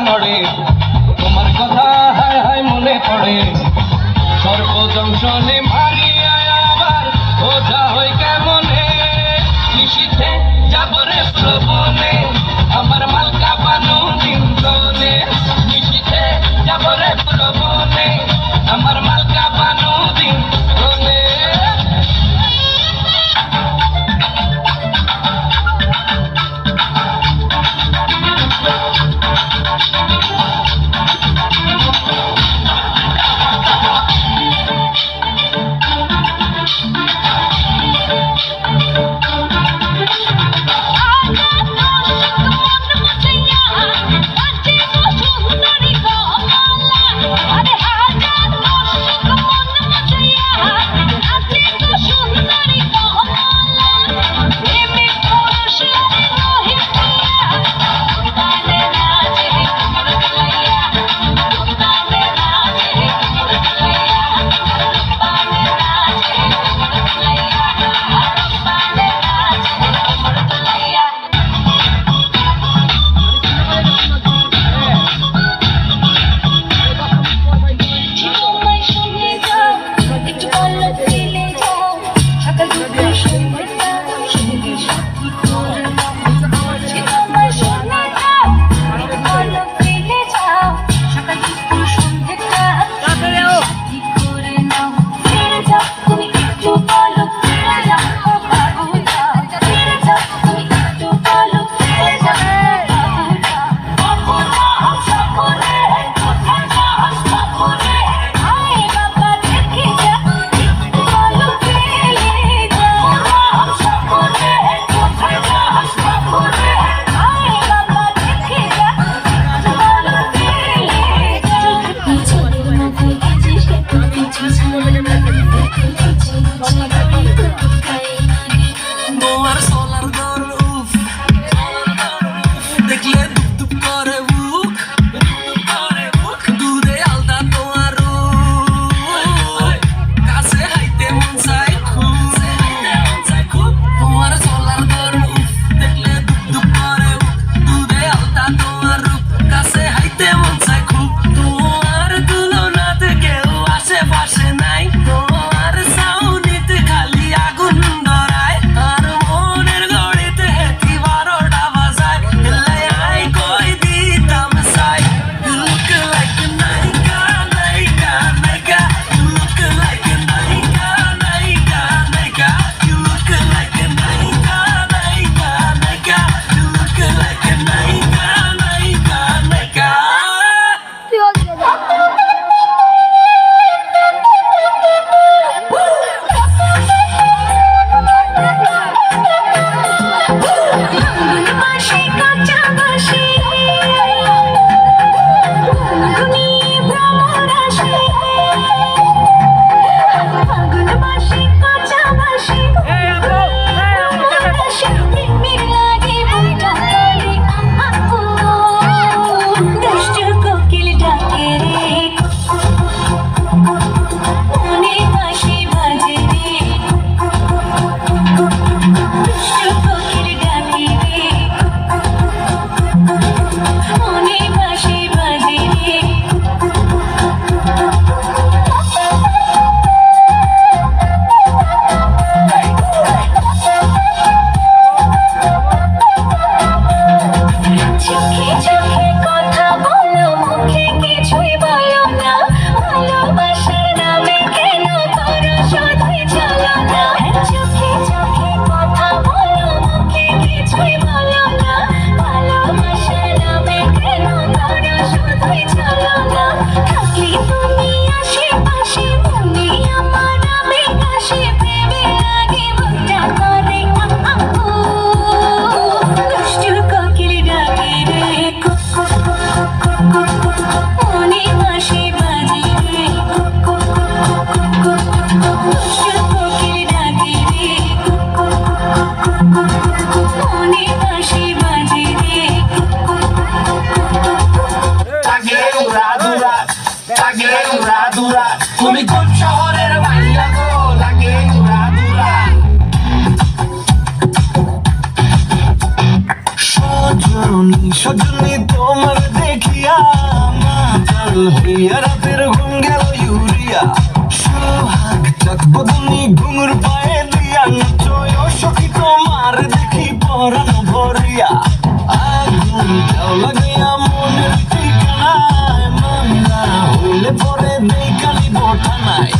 নড়ে তোমার কথা হায় হায় মনে পড়ে সর্বজংশনে মারিয়া আবার ওঝা হই কেমনে নিশীথে যাবরে প্রবনে আমার মালকা বানু দিন তোলে নিশীথে যাবরে প্রবনে আমার মালকা বানু দিন তোলে সজনী তোমার দেখিয়া মাতাল হইয়া রাতের ঘুম গেল ইউরিয়া সোহাগ চাঁদ বদনী ঘুঙুর পায়ে দিয়া নাচয় ও সখী তোমার দেখি পরানো ভরিয়া আগুন দাও লাগাইয়া মনের ঠিকানায় মামলা হইলে পরে দেখানি বোঠানায়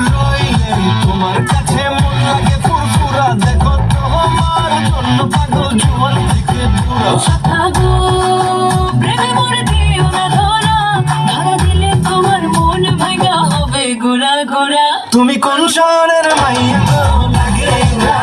রইলে তোমার কাছে মন লাগে ফুরফুরা দেখো তোমার জন্য পাগল জুয়ান থেকে বুড়া থাকো প্রেমে মরে দিও না ধরা ধরা দিলে তোমার মন ভাঙা হবে গোড়া গোড়া তুমি কোন শহরের মাইয়া গো লাগে না